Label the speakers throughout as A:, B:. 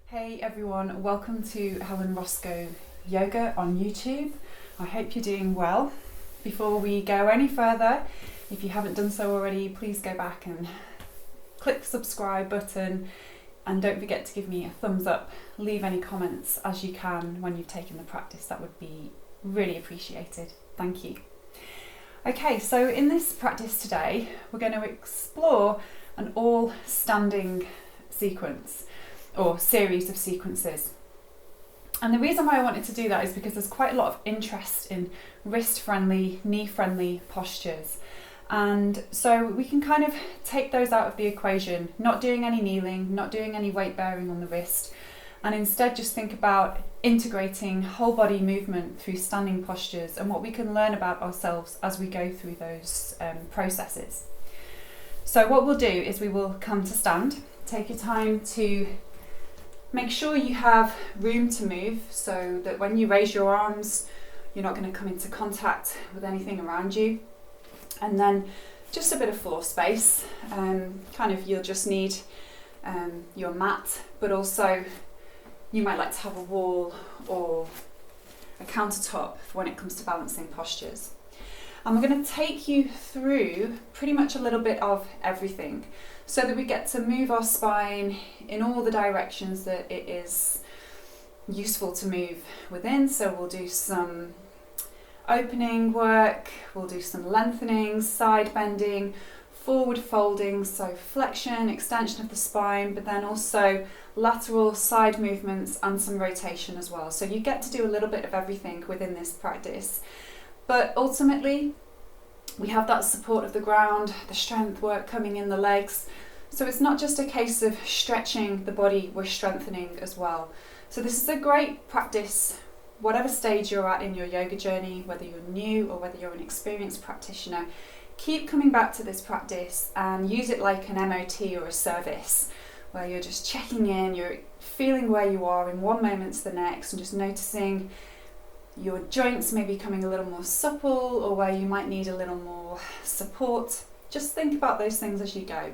A: Hey everyone, welcome to Helen Roscoe Yoga on YouTube. I hope you're doing well. Before we go any further, if you haven't done so already, please go back and click the subscribe button and don't forget to give me a thumbs up. Leave any comments as you can when you've taken the practice. That would be really appreciated. Thank you. Okay, so in this practice today, we're going to explore an all standing sequence or series of sequences. And the reason why I wanted to do that is because there's quite a lot of interest in wrist-friendly, knee-friendly postures. And so we can kind of take those out of the equation, not doing any kneeling, not doing any weight bearing on the wrist, and instead just think about integrating whole body movement through standing postures and what we can learn about ourselves as we go through those processes. So what we'll do is we will come to stand. Take your time to make sure you have room to move so that when you raise your arms, you're not going to come into contact with anything around you. And then just a bit of floor space. You'll just need your mat, but also you might like to have a wall or a countertop when it comes to balancing postures. And we're going to take you through pretty much a little bit of everything so that we get to move our spine in all the directions that it is useful to move within. So we'll do some opening work, we'll do some lengthening, side bending, forward folding, so flexion, extension of the spine, but then also lateral side movements and some rotation as well. So you get to do a little bit of everything within this practice. But ultimately, we have that support of the ground, the strength work coming in the legs. So it's not just a case of stretching the body, we're strengthening as well. So this is a great practice, whatever stage you're at in your yoga journey, whether you're new or whether you're an experienced practitioner. Keep coming back to this practice and use it like an MOT or a service, where you're just checking in, you're feeling where you are in one moment to the next and just noticing your joints may be becoming a little more supple or where you might need a little more support. Just think about those things as you go.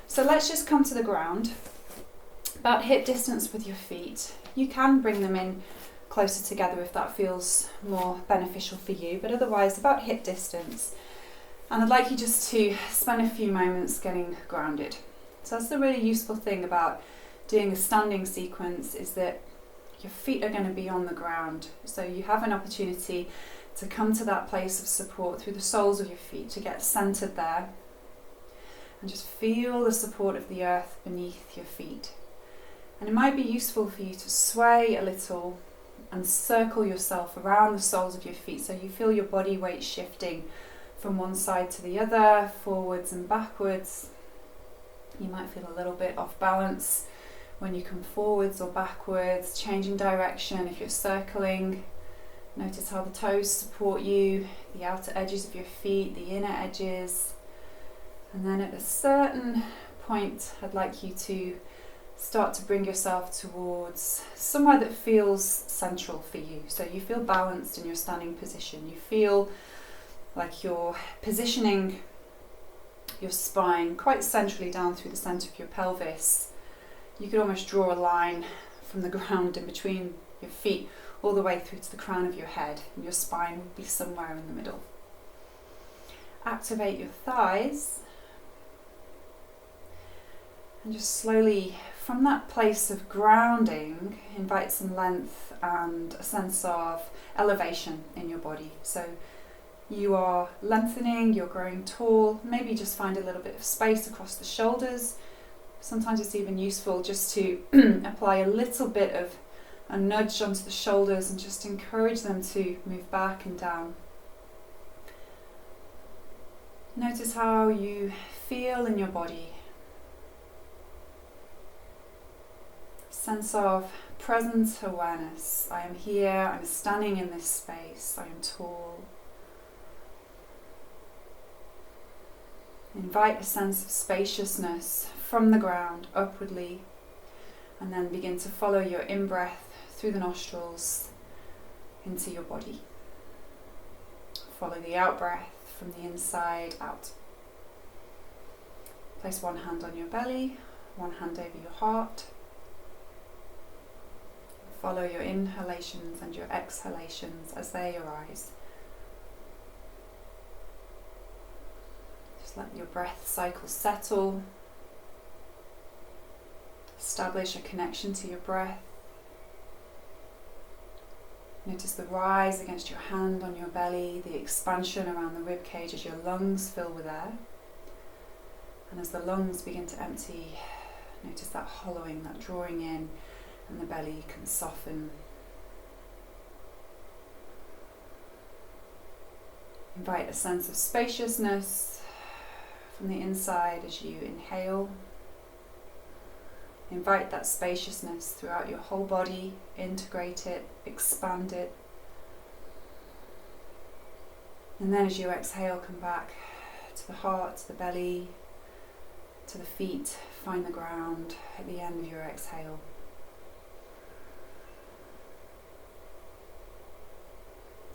A: So let's just come to the ground, about hip distance with your feet. You can bring them in closer together if that feels more beneficial for you, but otherwise about hip distance. And I'd like you just to spend a few moments getting grounded. So that's the really useful thing about doing a standing sequence, is that your feet are going to be on the ground. So you have an opportunity to come to that place of support through the soles of your feet, to get centered there and just feel the support of the earth beneath your feet. And it might be useful for you to sway a little and circle yourself around the soles of your feet so you feel your body weight shifting from one side to the other, forwards and backwards. You might feel a little bit off balance when you come forwards or backwards, changing direction if you're circling. Notice how the toes support you, the outer edges of your feet, the inner edges. And then at a certain point, I'd like you to start to bring yourself towards somewhere that feels central for you. So you feel balanced in your standing position. You feel like you're positioning your spine quite centrally down through the centre of your pelvis. You could almost draw a line from the ground in between your feet all the way through to the crown of your head, and your spine would be somewhere in the middle. Activate your thighs and just slowly, from that place of grounding, invite some length and a sense of elevation in your body. So you are lengthening, you're growing tall, maybe just find a little bit of space across the shoulders. Sometimes it's even useful just to apply a little bit of a nudge onto the shoulders and just encourage them to move back and down. Notice how you feel in your body. Sense of present awareness. I am here, I'm standing in this space, I am tall. Invite a sense of spaciousness from the ground upwardly, and then begin to follow your in-breath through the nostrils into your body. Follow the out-breath from the inside out. Place one hand on your belly, one hand over your heart. follow your inhalations and your exhalations as they arise. Just let your breath cycle settle. Establish a connection to your breath. Notice the rise against your hand on your belly, the expansion around the rib cage as your lungs fill with air. And as the lungs begin to empty, notice that hollowing, that drawing in, and the belly can soften. Invite a sense of spaciousness from the inside as you inhale. Invite that spaciousness throughout your whole body, integrate it, expand it. And then as you exhale, come back to the heart, to the belly, to the feet, find the ground at the end of your exhale.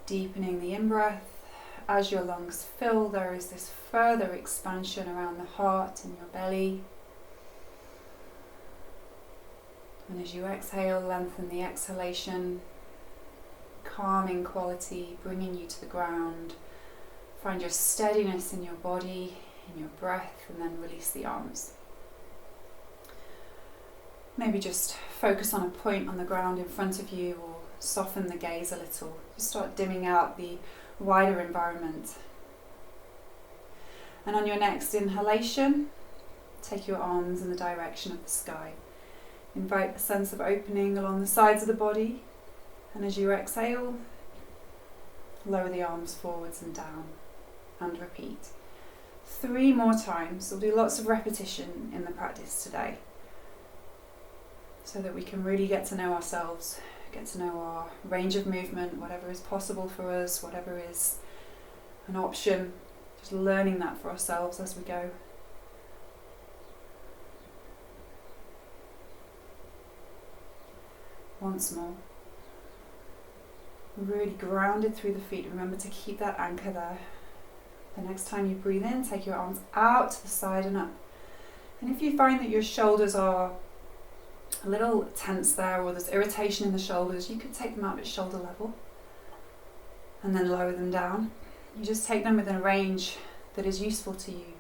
A: Deepening the in-breath. As your lungs fill, there is this further expansion around the heart and your belly. And as you exhale, lengthen the exhalation, calming quality, bringing you to the ground. Find your steadiness in your body, in your breath, and then release the arms. Maybe just focus on a point on the ground in front of you, or soften the gaze a little. Just start dimming out the wider environment. And on your next inhalation, take your arms in the direction of the sky. Invite a sense of opening along the sides of the body, and as you exhale, lower the arms forwards and down, and repeat. 3 more times. We'll do lots of repetition in the practice today, so that we can really get to know ourselves, get to know our range of movement, whatever is possible for us, whatever is an option, just learning that for ourselves as we go. Once more. Really grounded through the feet. Remember to keep that anchor there. The next time you breathe in, take your arms out to the side and up. And if you find that your shoulders are a little tense there, or there's irritation in the shoulders, you could take them out at shoulder level and then lower them down. You just take them within a range that is useful to you,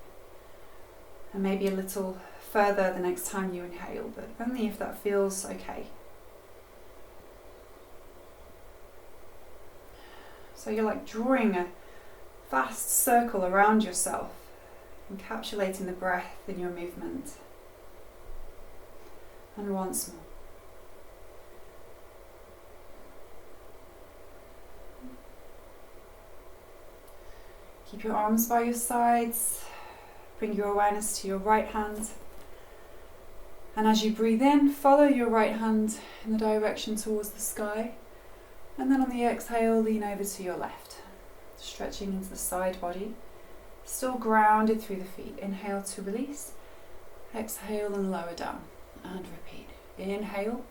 A: and maybe a little further the next time you inhale, but only if that feels okay. So you're like drawing a vast circle around yourself, encapsulating the breath in your movement. And once more. Keep your arms by your sides. Bring your awareness to your right hand. And as you breathe in, follow your right hand in the direction towards the sky. And then on the exhale, lean over to your left, stretching into the side body, still grounded through the feet. Inhale to release, exhale and lower down, and repeat. Inhale,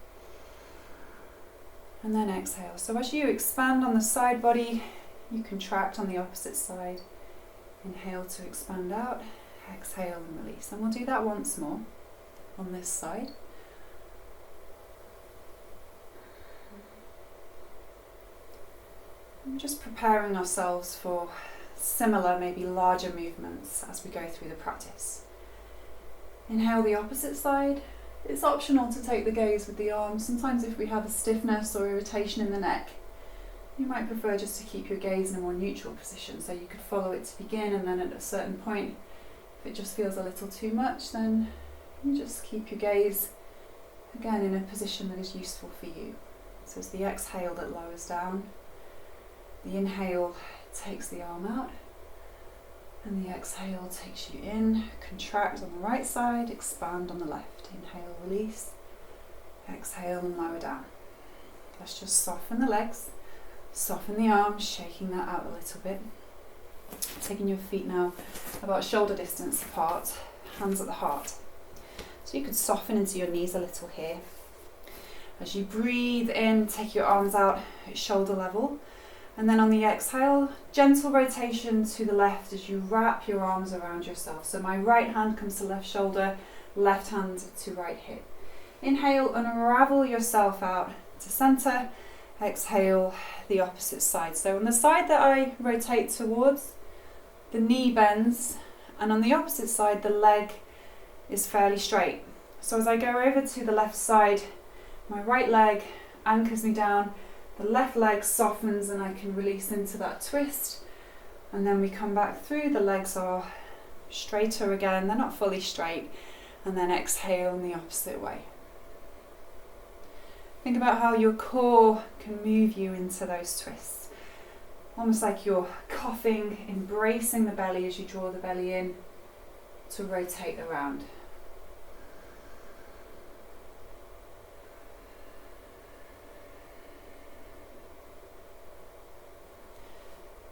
A: and then exhale. So as you expand on the side body, you contract on the opposite side. Inhale to expand out, exhale and release. And we'll do that once more on this side. I'm just preparing ourselves for similar, maybe larger movements as we go through the practice. Inhale the opposite side. It's optional to take the gaze with the arms. Sometimes if we have a stiffness or irritation in the neck, you might prefer just to keep your gaze in a more neutral position, so you could follow it to begin, and then at a certain point, if it just feels a little too much, then you just keep your gaze again in a position that is useful for you. So it's the exhale that lowers down. The inhale takes the arm out, and the exhale takes you in. Contract on the right side, expand on the left. Inhale, release, exhale and lower down. Let's just soften the legs, soften the arms, shaking that out a little bit. Taking your feet now about shoulder distance apart, hands at the heart. So you could soften into your knees a little here. As you breathe in, take your arms out at shoulder level. And then on the exhale, gentle rotation to the left as you wrap your arms around yourself. So my right hand comes to left shoulder, left hand to right hip. Inhale, unravel yourself out to center. Exhale, the opposite side. So on the side that I rotate towards, the knee bends, and on the opposite side, the leg is fairly straight. So as I go over to the left side, my right leg anchors me down, the left leg softens and I can release into that twist. And then we come back through, the legs are straighter again, they're not fully straight. And then exhale in the opposite way. Think about how your core can move you into those twists. Almost like you're coughing, embracing the belly as you draw the belly in to rotate around.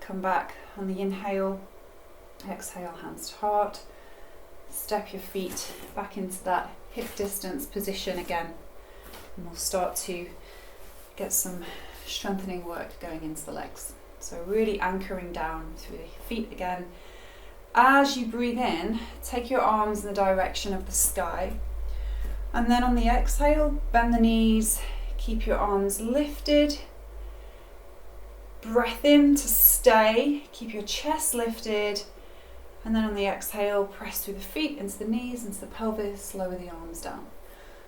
A: Come back on the inhale, exhale, hands to heart. Step your feet back into that hip distance position again. And we'll start to get some strengthening work going into the legs. So really anchoring down through the feet again. As you breathe in, take your arms in the direction of the sky. And then on the exhale, bend the knees, keep your arms lifted. Breath in to stay, keep your chest lifted. And then on the exhale, press through the feet, into the knees, into the pelvis, lower the arms down.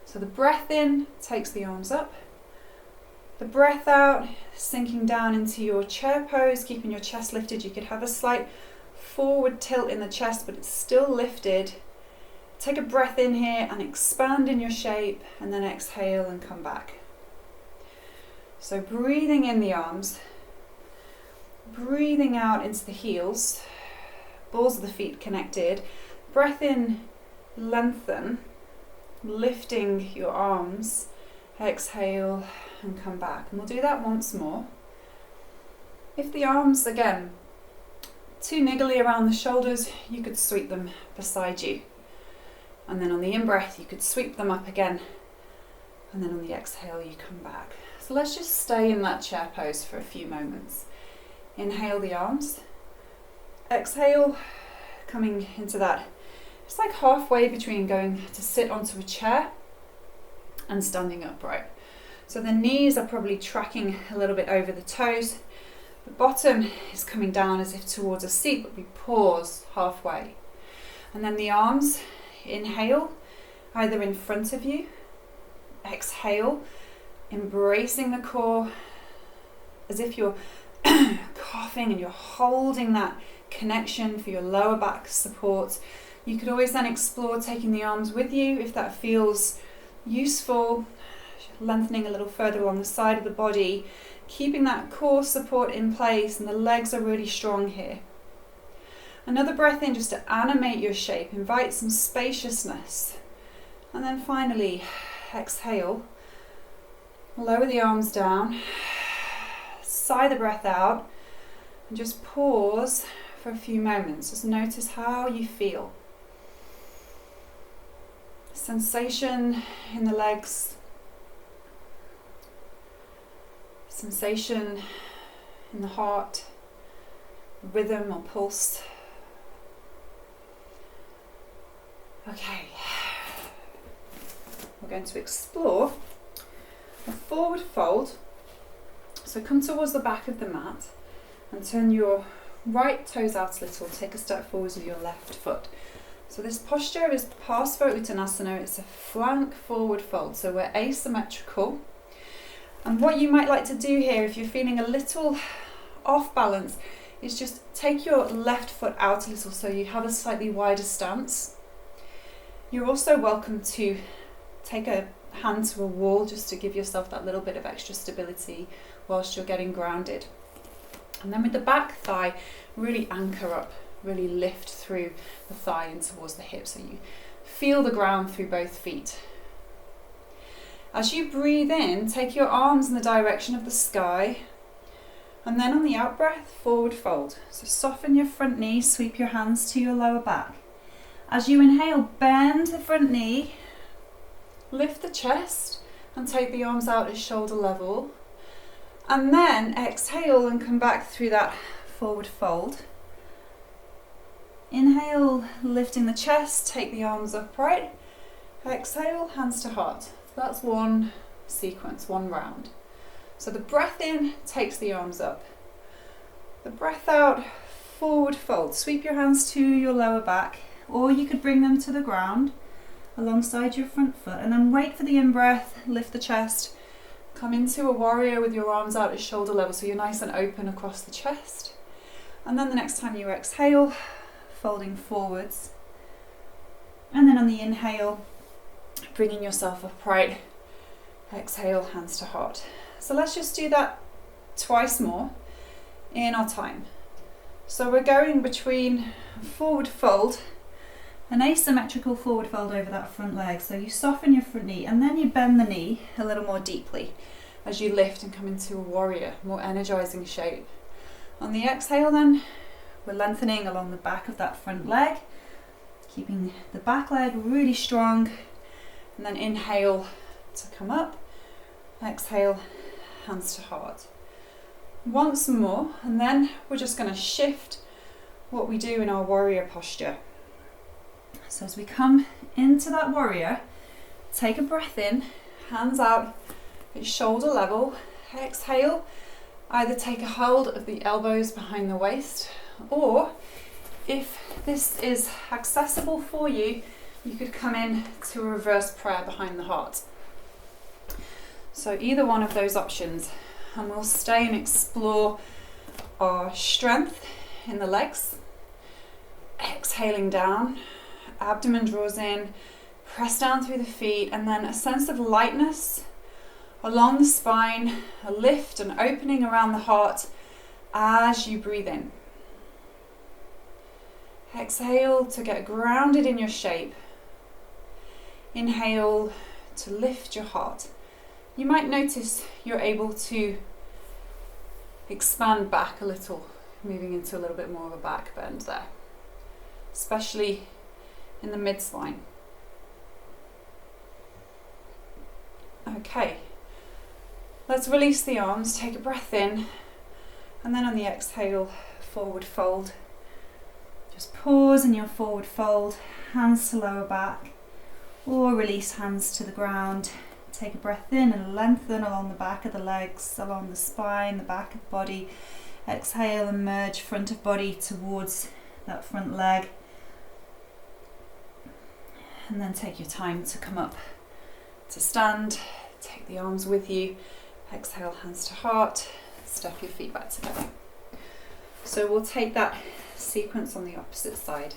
A: So the breath in takes the arms up. The breath out, sinking down into your chair pose, keeping your chest lifted. You could have a slight forward tilt in the chest, but it's still lifted. Take a breath in here and expand in your shape, and then exhale and come back. So breathing in the arms, breathing out into the heels, balls of the feet connected. Breath in, lengthen, lifting your arms. Exhale and come back. And we'll do that once more. If the arms, again, too niggly around the shoulders, you could sweep them beside you. And then on the in-breath, you could sweep them up again. And then on the exhale, you come back. So let's just stay in that chair pose for a few moments. Inhale the arms. Exhale, coming into that. It's like halfway between going to sit onto a chair and standing upright. So the knees are probably tracking a little bit over the toes. The bottom is coming down as if towards a seat, but we pause halfway. And then the arms, inhale, either in front of you. Exhale, embracing the core as if you're coughing and you're holding that connection for your lower back support. You could always then explore taking the arms with you if that feels useful, lengthening a little further along the side of the body, keeping that core support in place, and the legs are really strong here. Another breath in just to animate your shape, invite some spaciousness. And then finally, exhale, lower the arms down, sigh the breath out, and just pause for a few moments. Just notice how you feel. Sensation in the legs, sensation in the heart, rhythm or pulse. Okay, we're going to explore a forward fold. So come towards the back of the mat and turn your right toes out a little. Take a step forwards with your left foot. So this posture is Parsva-Uttanasana. It's a flank forward fold. So we're asymmetrical. And what you might like to do here, if you're feeling a little off balance, is just take your left foot out a little so you have a slightly wider stance. You're also welcome to take a hand to a wall just to give yourself that little bit of extra stability whilst you're getting grounded. And then with the back thigh, really anchor up, really lift through the thigh and towards the hip so you feel the ground through both feet. As you breathe in, take your arms in the direction of the sky, and then on the out breath, forward fold. So soften your front knee, sweep your hands to your lower back. As you inhale, bend the front knee, lift the chest and take the arms out at shoulder level. And then exhale and come back through that forward fold. Inhale, lifting the chest, take the arms upright. Exhale, hands to heart. So that's 1, sequence, one round. So the breath in takes the arms up. The breath out, forward fold. Sweep your hands to your lower back, or you could bring them to the ground alongside your front foot, and then wait for the in-breath, lift the chest, come into a warrior with your arms out at shoulder level so you're nice and open across the chest. And then the next time you exhale, folding forwards. And then on the inhale, bringing yourself upright. Exhale, hands to heart. So let's just do that twice more in our time. So we're going between forward fold, an asymmetrical forward fold over that front leg. So you soften your front knee and then you bend the knee a little more deeply as you lift and come into a warrior, more energizing shape. On the exhale then, we're lengthening along the back of that front leg, keeping the back leg really strong, and then inhale to come up, exhale, hands to heart. Once more, and then we're just going to shift what we do in our warrior posture. So as we come into that warrior, take a breath in, hands out at shoulder level, exhale, either take a hold of the elbows behind the waist, or if this is accessible for you, you could come in to a reverse prayer behind the heart. So either one of those options, and we'll stay and explore our strength in the legs. Exhaling down, abdomen draws in, press down through the feet, and then a sense of lightness along the spine, a lift and opening around the heart as you breathe in. Exhale to get grounded in your shape. Inhale to lift your heart. You might notice you're able to expand back a little, moving into a little bit more of a back bend there, especially in the mid-spine. Okay, let's release the arms, take a breath in, and then on the exhale, forward fold. Just pause in your forward fold, hands to lower back, or release hands to the ground. Take a breath in and lengthen along the back of the legs, along the spine, the back of the body. Exhale and merge front of body towards that front leg. And then take your time to come up to stand. Take the arms with you. Exhale, hands to heart. Step your feet back together. So we'll take that sequence on the opposite side.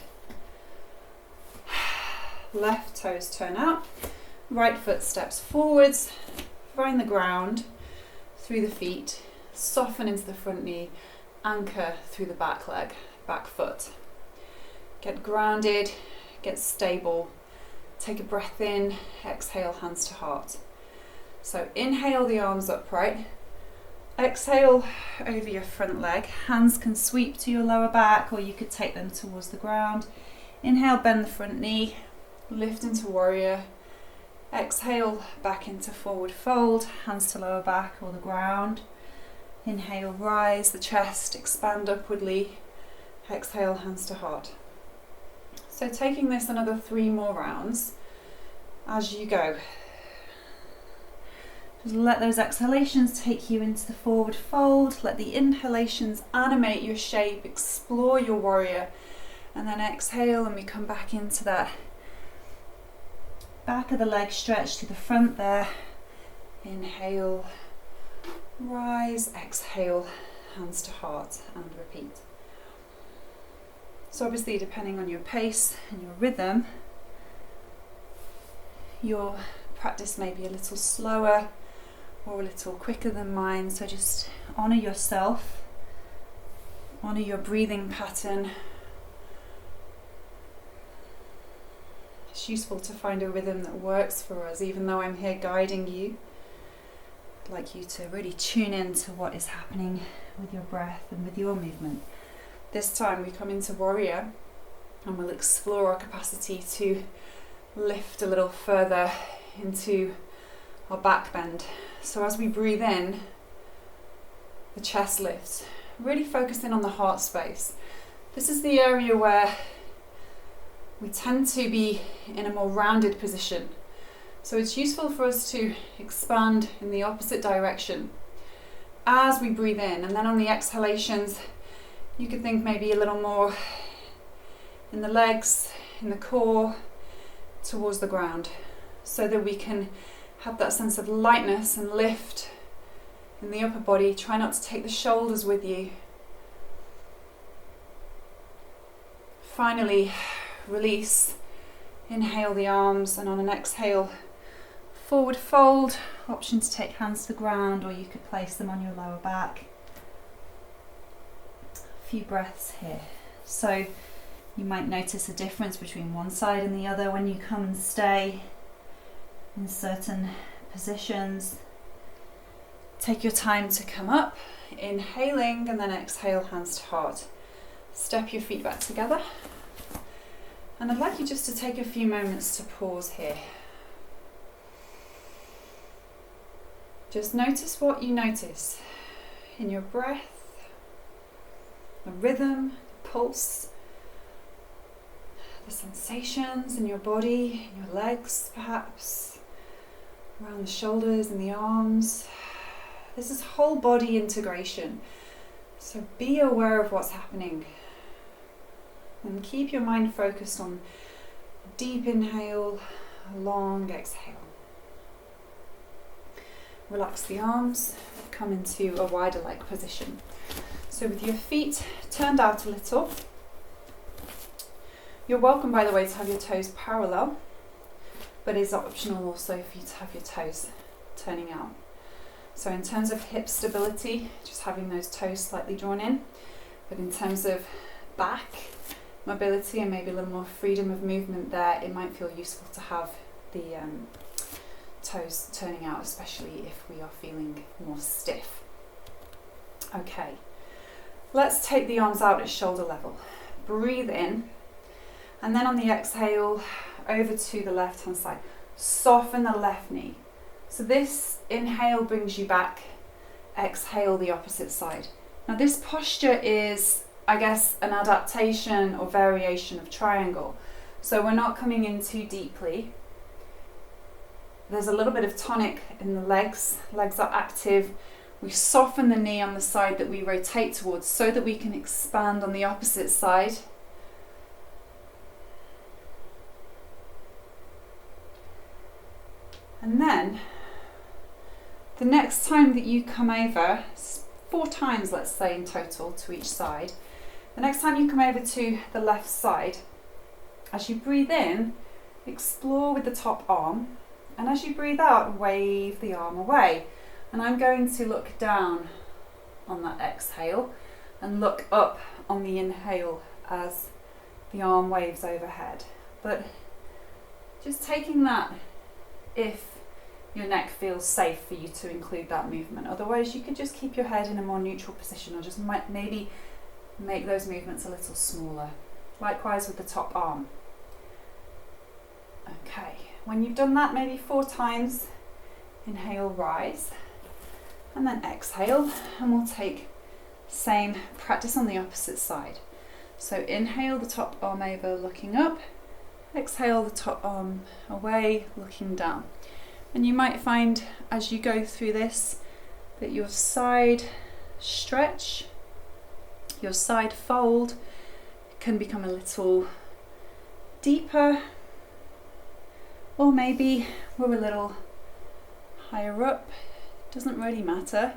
A: Left toes turn out. Right foot steps forwards. Find the ground through the feet. Soften into the front knee. Anchor through the back leg, back foot. Get grounded. Get stable. Take a breath in, exhale, hands to heart. So inhale the arms upright, exhale over your front leg. Hands can sweep to your lower back, or you could take them towards the ground. Inhale, bend the front knee, lift into warrior. Exhale, back into forward fold, hands to lower back or the ground. Inhale, rise the chest, expand upwardly. Exhale, hands to heart. So taking this another 3 more rounds as you go. Just let those exhalations take you into the forward fold. Let the inhalations animate your shape, explore your warrior, and then exhale and we come back into that back of the leg stretch to the front there. Inhale, rise, exhale, hands to heart, and repeat. So obviously, depending on your pace and your rhythm, your practice may be a little slower or a little quicker than mine. So just honour yourself, honour your breathing pattern. It's useful to find a rhythm that works for us, even though I'm here guiding you. I'd like you to really tune in to what is happening with your breath and with your movement. This time we come into warrior and we'll explore our capacity to lift a little further into our back bend. So as we breathe in, the chest lifts, really focusing on the heart space. This is the area where we tend to be in a more rounded position. So it's useful for us to expand in the opposite direction as we breathe in, and then on the exhalations you could think maybe a little more in the legs, in the core, towards the ground, so that we can have that sense of lightness and lift in the upper body. Try not to take the shoulders with you. Finally, release. Inhale the arms, and on an exhale, forward fold. Option to take hands to the ground, or you could place them on your lower back. A few breaths here. So you might notice a difference between one side and the other when you come and stay in certain positions. Take your time to come up, inhaling, and then exhale, hands to heart. Step your feet back together. And I'd like you just to take a few moments to pause here. Just notice what you notice in your breath, the rhythm, the pulse, the sensations in your body, in your legs perhaps, around the shoulders and the arms. This is whole body integration. So be aware of what's happening. And keep your mind focused on a deep inhale, a long exhale. Relax the arms, come into a wider leg position. So with your feet turned out a little, you're welcome, by the way, to have your toes parallel, but it's optional also for you to have your toes turning out. So in terms of hip stability, just having those toes slightly drawn in, but in terms of back mobility and maybe a little more freedom of movement there, it might feel useful to have the toes turning out, especially if we are feeling more stiff. Okay, let's take the arms out at shoulder level. Breathe in, and then on the exhale, over to the left hand side. Soften the left knee. So this inhale brings you back, exhale the opposite side. Now this posture is, I guess, an adaptation or variation of triangle. So we're not coming in too deeply. There's a little bit of tonic in the legs. Legs are active. We soften the knee on the side that we rotate towards so that we can expand on the opposite side. And then the next time that you come over, 4 times let's say in total to each side, the next time you come over to the left side, as you breathe in, explore with the top arm, and as you breathe out, wave the arm away. And I'm going to look down on that exhale and look up on the inhale as the arm waves overhead. But just taking that if your neck feels safe for you to include that movement. Otherwise, you could just keep your head in a more neutral position, or just maybe make those movements a little smaller. Likewise with the top arm. Okay, when you've done that maybe 4 times, inhale, rise, and then exhale, and we'll take same practice on the opposite side. So inhale the top arm over, looking up, exhale the top arm away, looking down. And you might find as you go through this that your side stretch, your side fold can become a little deeper, or maybe we're a little higher up. Doesn't really matter.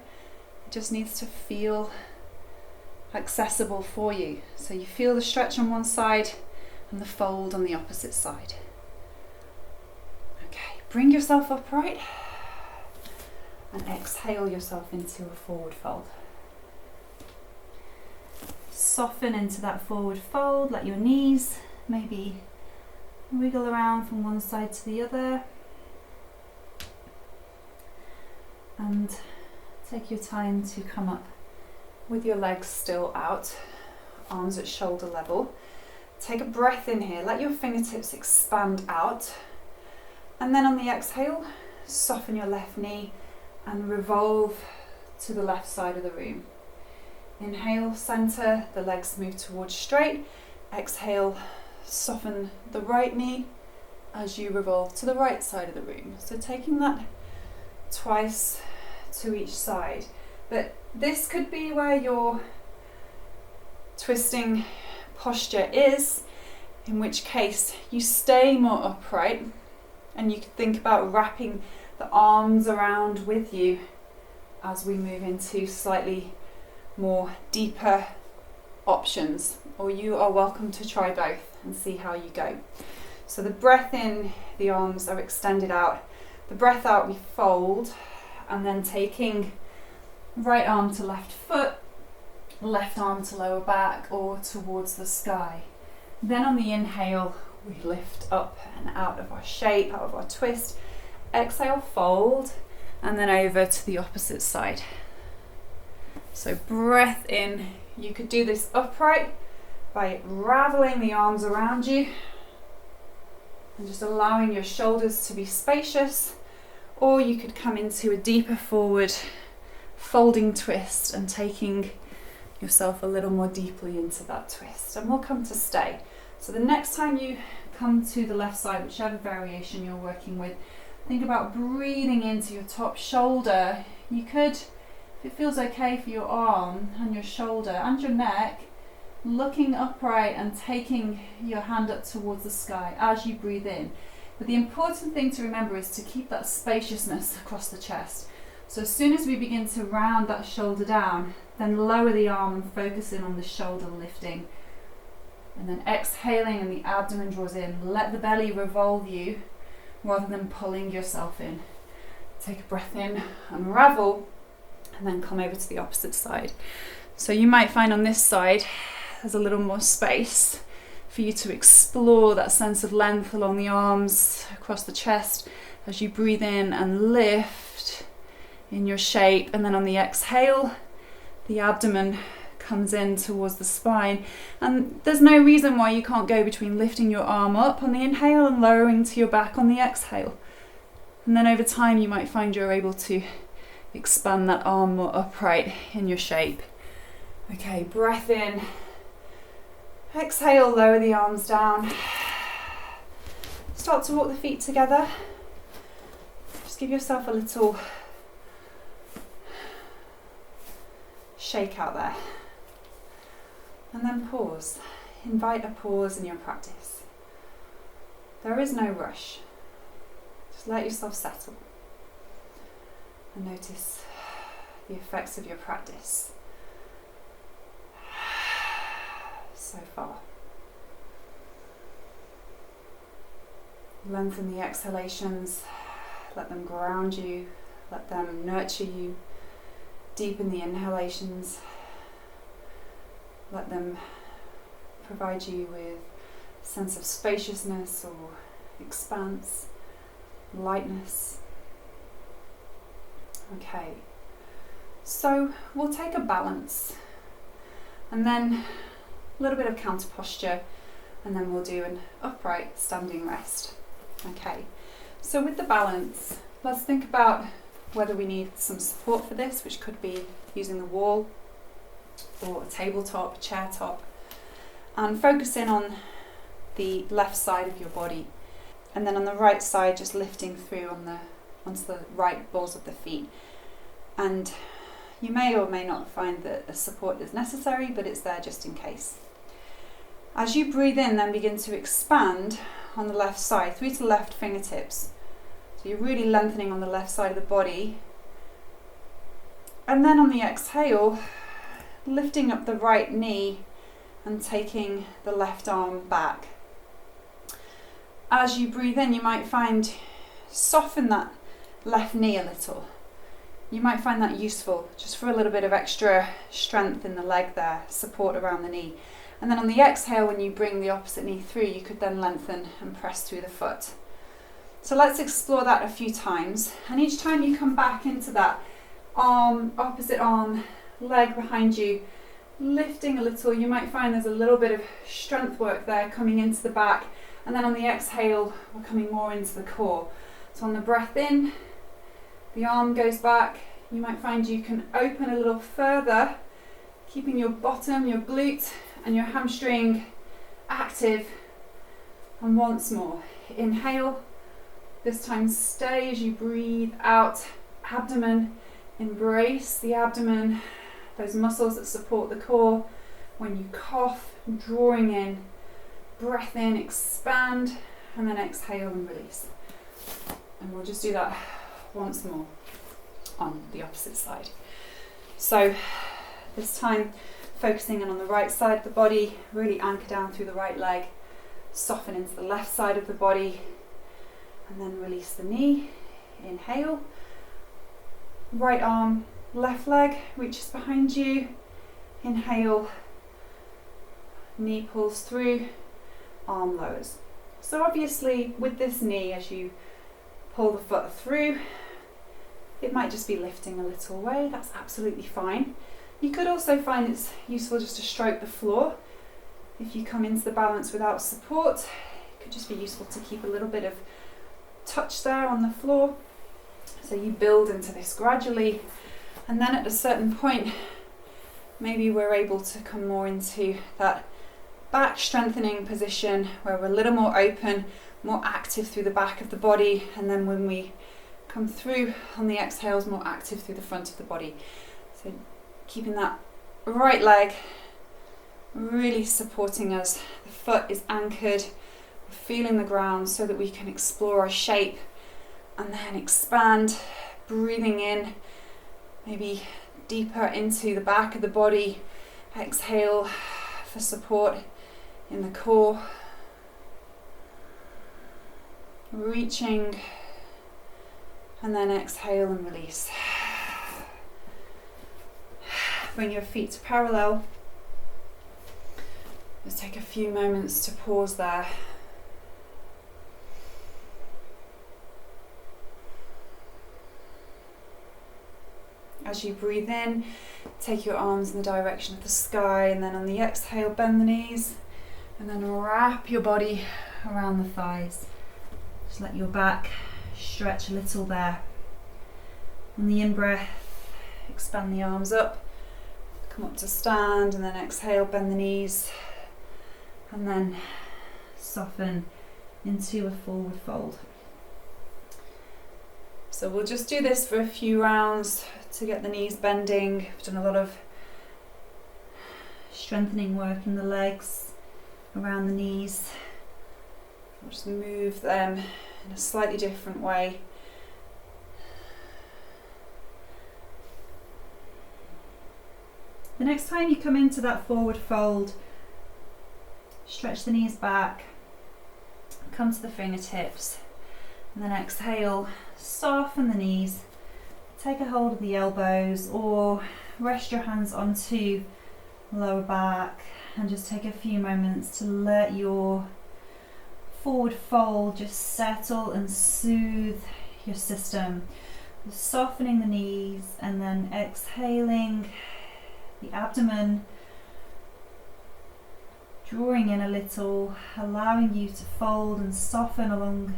A: It just needs to feel accessible for you. So you feel the stretch on one side and the fold on the opposite side. Okay, bring yourself upright and exhale yourself into a forward fold. Soften into that forward fold, let your knees maybe wiggle around from one side to the other. And take your time to come up with your legs still out, arms at shoulder level. Take a breath in here, let your fingertips expand out. And then on the exhale, soften your left knee and revolve to the left side of the room. Inhale, center, the legs move towards straight. Exhale, soften the right knee as you revolve to the right side of the room. So taking that twice to each side. But this could be where your twisting posture is, in which case you stay more upright, and you could think about wrapping the arms around with you as we move into slightly more deeper options, or you are welcome to try both and see how you go. So the breath in, the arms are extended out. The breath out, we fold, and then taking right arm to left foot, left arm to lower back or towards the sky. Then on the inhale, we lift up and out of our shape, out of our twist. Exhale, fold, and then over to the opposite side. So breath in. You could do this upright by raveling the arms around you and just allowing your shoulders to be spacious, or you could come into a deeper forward folding twist and taking yourself a little more deeply into that twist, and we'll come to stay. So the next time you come to the left side, whichever variation you're working with, think about breathing into your top shoulder. You could, if it feels okay for your arm and your shoulder and your neck, looking upright and taking your hand up towards the sky as you breathe in. But the important thing to remember is to keep that spaciousness across the chest. So as soon as we begin to round that shoulder down, then lower the arm and focus in on the shoulder lifting. And then exhaling and the abdomen draws in. Let the belly revolve you rather than pulling yourself in. Take a breath in, unravel, and then come over to the opposite side. So you might find on this side there's a little more space for you to explore that sense of length along the arms, across the chest as you breathe in and lift in your shape. And then on the exhale, the abdomen comes in towards the spine. And there's no reason why you can't go between lifting your arm up on the inhale and lowering to your back on the exhale. And then over time you might find you're able to expand that arm more upright in your shape. Okay, breath in. Exhale, lower the arms down. Start to walk the feet together. Just give yourself a little shake out there. And then pause. Invite a pause in your practice. There is no rush. Just let yourself settle. And notice the effects of your practice so far. Lengthen the exhalations, let them ground you, let them nurture you. Deepen the inhalations, let them provide you with a sense of spaciousness or expanse, lightness. Okay, so we'll take a balance and then a little bit of counter posture, and then we'll do an upright standing rest. Okay, so with the balance, let's think about whether we need some support for this, which could be using the wall or a tabletop, chair top, and focus in on the left side of your body, and then on the right side just lifting through onto the right balls of the feet. And you may or may not find that a support is necessary, but it's there just in case. As you breathe in, then begin to expand on the left side through to the left fingertips. So you're really lengthening on the left side of the body. And then on the exhale, lifting up the right knee and taking the left arm back. As you breathe in, you might find soften that left knee a little. You might find that useful, just for a little bit of extra strength in the leg there, support around the knee. And then on the exhale, when you bring the opposite knee through, you could then lengthen and press through the foot. So let's explore that a few times. And each time you come back into that arm, opposite arm, leg behind you, lifting a little, you might find there's a little bit of strength work there coming into the back. And then on the exhale, we're coming more into the core. So on the breath in, the arm goes back. You might find you can open a little further, keeping your bottom, your glute, and your hamstring active And once more, inhale. This time stay as you breathe out. Abdomen, embrace the abdomen, those muscles that support the core. When you cough, drawing in, breath in, expand, and then exhale and release. And we'll just do that once more on the opposite side. So this time focusing in on the right side of the body, really anchor down through the right leg, soften into the left side of the body, and then release the knee. Inhale, right arm, left leg reaches behind you. Inhale, knee pulls through, arm lowers. So obviously with this knee, as you pull the foot through, it might just be lifting a little way. That's absolutely fine. You could also find it's useful just to stroke the floor. If you come into the balance without support, it could just be useful to keep a little bit of touch there on the floor. So you build into this gradually, and then at a certain point, maybe we're able to come more into that back strengthening position where we're a little more open, more active through the back of the body, and then when we come through on the exhales, more active through the front of the body. So keeping that right leg really supporting us. The foot is anchored, we're feeling the ground so that we can explore our shape and then expand, breathing in, maybe deeper into the back of the body. Exhale for support in the core. Reaching, and then exhale and release. Bring your feet to parallel. Just take a few moments to pause there. As you breathe in, take your arms in the direction of the sky, and then on the exhale, bend the knees, and then wrap your body around the thighs. Just let your back stretch a little there. On the in-breath, expand the arms up, come up to stand, and then exhale, bend the knees, and then soften into a forward fold. So we'll just do this for a few rounds to get the knees bending. We've done a lot of strengthening work in the legs, around the knees. We'll just move them in a slightly different way. The next time you come into that forward fold, stretch the knees back, come to the fingertips, and then exhale, soften the knees, take a hold of the elbows or rest your hands onto the lower back and just take a few moments to let your forward fold just settle and soothe your system. Softening the knees and then exhaling the abdomen, drawing in a little, allowing you to fold and soften along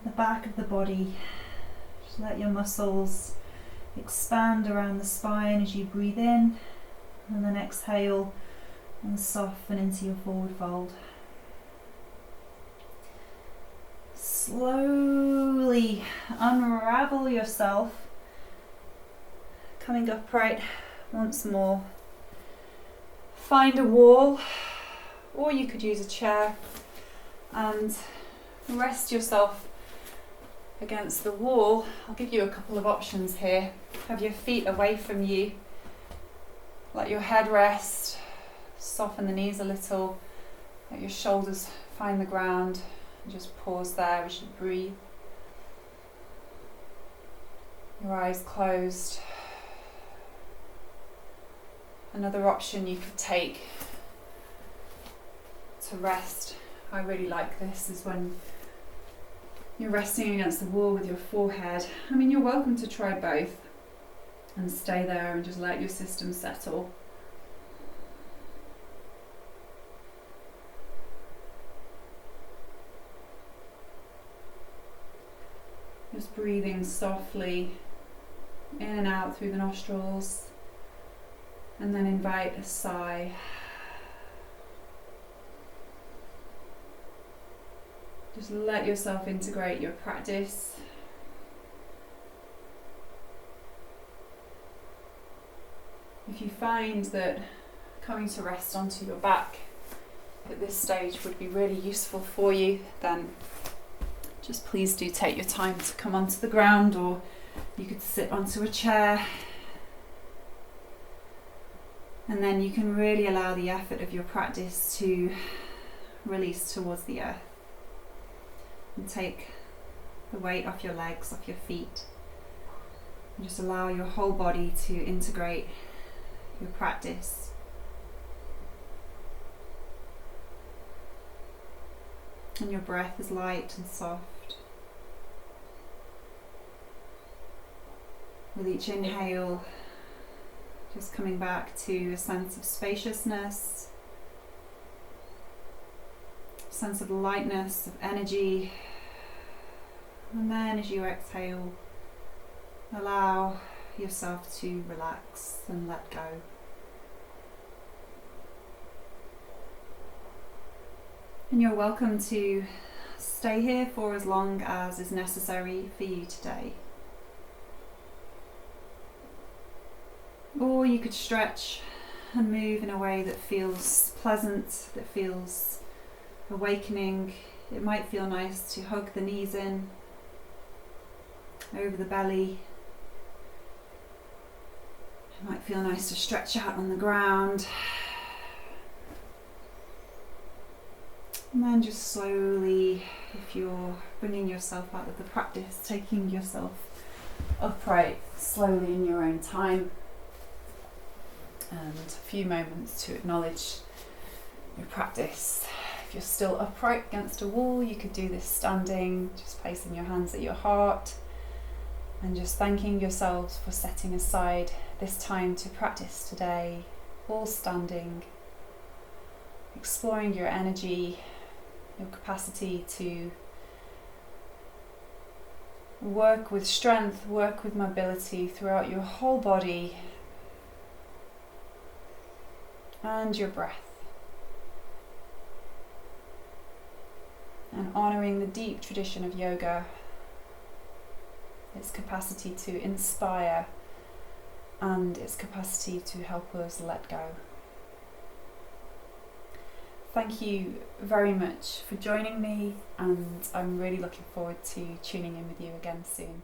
A: the back of the body. Just let your muscles expand around the spine as you breathe in, and then exhale and soften into your forward fold. Slowly unravel yourself, coming upright once more. Find a wall, or you could use a chair, and rest yourself against the wall. I'll give you a couple of options here. Have your feet away from you, let your head rest, soften the knees a little, let your shoulders find the ground, and just pause there as you breathe. Your eyes closed. Another option you could take to rest, I really like this, is when you're resting against the wall with your forehead. I mean, you're welcome to try both and stay there and just let your system settle. Just breathing softly in and out through the nostrils, and then invite a sigh. Just let yourself integrate your practice. If you find that coming to rest onto your back at this stage would be really useful for you, then just please do take your time to come onto the ground, or you could sit onto a chair. And then you can really allow the effort of your practice to release towards the earth. And take the weight off your legs, off your feet. And just allow your whole body to integrate your practice. And your breath is light and soft. With each inhale, just coming back to a sense of spaciousness, sense of lightness, of energy. And then as you exhale, allow yourself to relax and let go. And you're welcome to stay here for as long as is necessary for you today. Or you could stretch and move in a way that feels pleasant, that feels awakening. It might feel nice to hug the knees in, over the belly. It might feel nice to stretch out on the ground. And then just slowly, if you're bringing yourself out of the practice, taking yourself upright slowly in your own time. And a few moments to acknowledge your practice. If you're still upright against a wall, you could do this standing, just placing your hands at your heart and just thanking yourselves for setting aside this time to practice today, all standing, exploring your energy, your capacity to work with strength, work with mobility throughout your whole body, and your breath. And honouring the deep tradition of yoga, its capacity to inspire and its capacity to help us let go. Thank you very much for joining me, and I'm really looking forward to tuning in with you again soon.